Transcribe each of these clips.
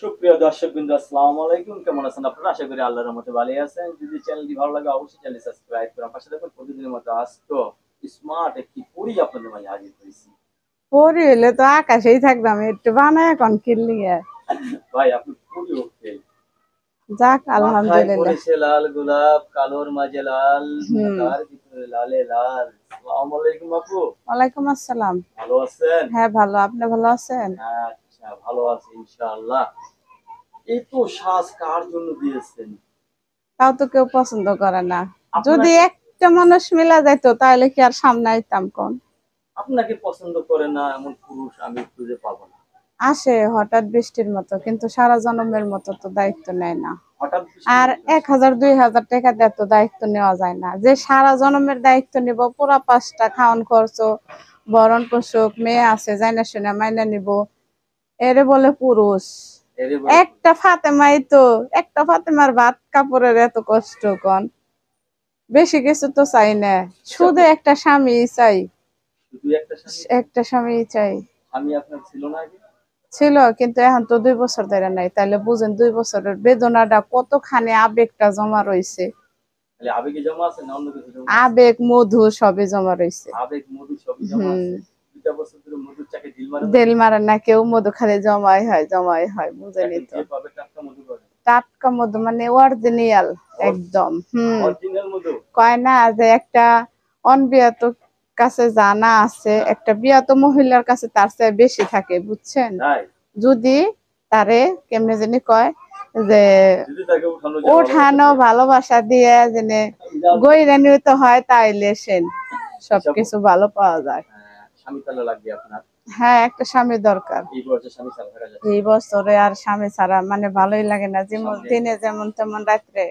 সুপ্রিয় দর্শকবৃন্দ, আসসালামু আলাইকুম। কেমন আছেন আপনারা? আশা করি আল্লাহর রহমতে ভালোই আছেন। যদি চ্যানেলটি ভালো লাগে অবশ্যই চ্যানেলটি সাবস্ক্রাইব করে পাশে থাকুন। প্রতিদিনের মতো আজকেও স্মার্ট একটি পরী আপনাদের মাঝে হাজির হয়েছি। পরি হইলে তো আকাশেই থাকতাম, একটু বানায় এখন কিনলিগে। ভাই আপনি পরী ওকে যাক মাথায় আলহামদুলিল্লাহ। পড়েছে লাল গোলাপ, কালোর মাঝে লাল, হুম। তার ভিতরে লালে লাল। আসসালামু আলাইকুম আপু। ওয়ালাইকুম আসসালাম। ভালো আছেন? হ্যাঁ ভালো, আপনি ভালো আছেন? আচ্ছা, ভালো আছি ইনশাআল্লাহ। এই তো শ্বাস কার জন্য দিয়েছেন? তাও তো কেউ পছন্দ করে না। যদি আপনাকে একটা মানুষ মিলা যাইতো তাহলে কি আর সামনে আইতাম কোন? আপনাকে পছন্দ করে না এমন পুরুষ আমি খুঁজে পাবো না। আসে হঠাৎ বৃষ্টির মতো, কিন্তু সারা জন্মের মতো তো দায়িত্ব নেয় না। হঠাৎ বৃষ্টির আর মতো 1000 2000 টাকা দিয়ে তো দায়িত্ব নেওয়া যায় না, যে সারা জন্মের দায়িত্ব নিব, পুরা 5টা খাওয়ান খরচ, ভরণ পোষক, মেয়ে আছে জানা শুনে মাইনা নিব, এরে বলে পুরুষ? এরে বলে একটা ফাতেমাই তো, একটা ফাতেমার ভাত কাপড়ের এত কষ্ট কোন? বেশি কিছু তো চাই না, শুধু একটা স্বামী চাই। শুধু একটা স্বামী? একটা স্বামী চাই। স্বামী আপনার ছিল না আগে? ছিল, কিন্তু এখন তো 2 বছর ধরে নাই, তাইলে বুঝেন 2 বছরের বেদনাটা কতখানি, আবেগটা জমা রয়েছে। তাহলে আবেগে জমা আছে না অন্য কিছু জমা আছে? আবেগ মধু সবই জমা রয়েছে। আবেগ মধু সবই জমা হুম। আছে। 2টা বছর ধরে মধুর চাকে ঢিল মারা দেল যাচ্ছে। মারা না, কেউ মধু খালি জমাই হয় জমাই হয়, বুঝেনি এখন তো। যে পাবে টাটকা মধু পাবে। টাটকা মধু মানে অরিজিনাল একদম। অরিজিনাল মধু। কয় না যে একটা অনবিয়াত কাছে জানা আছে, একটা বিয়াত মহিলার কাছে তার চেয়ে বেশি থাকে, বুঝছেন? তাই যদি তারে কেমনে জানি কয় যে যদি তাকে উঠানো যায় ভালোবাসা ওঠানো দিয়ে। ভালোবাসা দিয়ে জেনে গইরা নিতে হয়, তাইলে সেন আচ্ছা আপু, সবকিছু ভালো পাওয়া যায়। স্বামী তাহলে লাগবে আপনার? হ্যাঁ, একটা স্বামী দরকার। এই বয়সে স্বামী ছাড়া থাকা যাচ্ছে এই না। বছরে আর স্বামী ছাড়া মানে ভালোই লাগে না, যেমন সামনে দিনে যেমন তেমন রাত্রে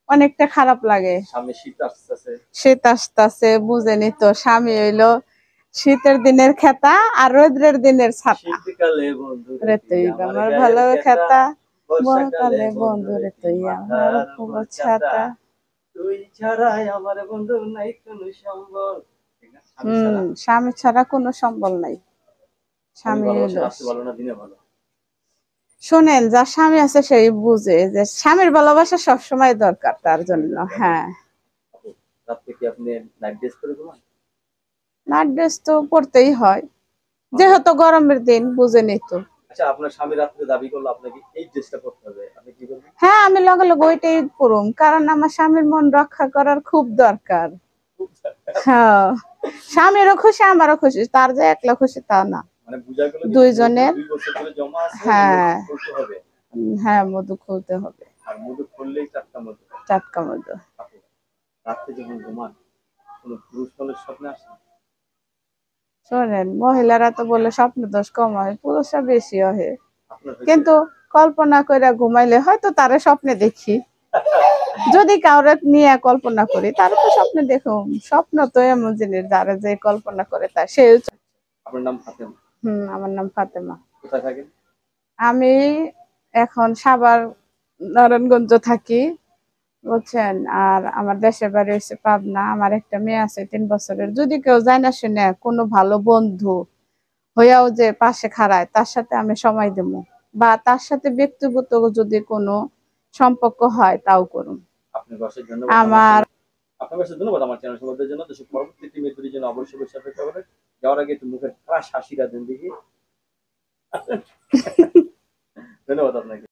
অনেকটা খারাপ লাগে। সামনে শীত আসতেছে। শীত আসতেছে, বুঝেনি তো, স্বামী হইলো শীতের দিনের খেতা আর রৌদ্রের দিনের ছাতা। শীতকালে বন্ধু রে রে তুই তুই আমার আমার গায়ের ভালো খেতা, খেতা, বর্ষাকালে বকালে বন্ধু বন্ধু রে রে তুই তুই আমার মাথার উপর উপর ছাতা, ছাতা। তুই ছাড়াই আমার বন্ধু নাই কোনো সম্বল। ঠিক না? স্বামী ছাড়া। স্বামী ছাড়া কোনো সম্বল নাই। স্বামী স্বামী ভালোবাসা হইলো, রাত্রে ভালো না দিনে ভালো? শোনেন, যার স্বামী আছে সেই বুঝে যে স্বামীর ভালোবাসা সবসময় দরকার তার জন্য। হ্যাঁ। আপু, রাত্রে কি আপনি নাইট ড্রেস করে ঘুমান? নাইট ড্রেস তো পরতেই হয়, আমাকে যেহেতু গরমের দিন, বুঝেনি তো। আচ্ছা, আপনার স্বামী রাত্রে দাবি করলো আপনাকে এই ড্রেসটা পরতে হবে, আপনি কি করবেন? হ্যাঁ, আমি লগে লগে ওইটাই পরুম, কারণ আমার স্বামীর মন রক্ষা করার খুব দরকার। হ্যাঁ, স্বামীরও খুশি আমারও খুশি, তার যে একলা খুশি তা না, মানে বুঝা গেল যে মধু দুইজনের। 2 বছর ধরে জমা আছে, এই মধু হ্যাঁ। খুলতে হবে। হ্যাঁ, মধু খুলতে হবে। আর মধু খুললেই টাটকা মধু। টাটকা মধু। আপু, রাত্রে যখন ঘুমান কোনো পুরুষ মানুষ স্বপ্নে আসে? শোনেন, মহিলারা তো বলে স্বপ্ন দোষ কম হয়, পুরুষরা বেশি হয়, আপনার হয়েছে? কিন্তু কল্পনা করে ঘুমাইলে হয়তো তারে স্বপ্নে দেখি। যদি কাউরে নিয়ে কল্পনা করি তার তো স্বপ্নে দেখুন, স্বপ্ন তো এমন জিনিস যারা যে কল্পনা করে তার সে। আপনার নাম ফাতেমা? আমার নাম ফাতেমা। কোথায় থাকেন? আমি এখন সাভার নারায়ণগঞ্জ থাকি, বুঝছেন। আর আমার দেশের বাড়ি হচ্ছে পাবনা। আমার একটা মেয়ে আছে 3 বছরের, যদি কেউ যায় না শুনে কোনো ভালো বন্ধু হইয়াও যে পাশে খাড়ায়, তার সাথে আমি সময় দেবো, বা তার সাথে ব্যক্তিগত যদি কোনো সম্পর্ক হয় তাও করুন। আপনাকে অশেষ ধন্যবাদ আমার আমার চ্যানেল, আপনাকে অশেষ ধন্যবাদ আমার চ্যানেল সম্বন্ধের জন্য। দেশের পরবর্তী মেয়েদের জন্য অবশ্যই অবশ্যই অপেক্ষা করবেন। যাওয়ার আগে একটু মুখের খাস হাসিটা দেন দেখি। ধন্যবাদ আপনাকে।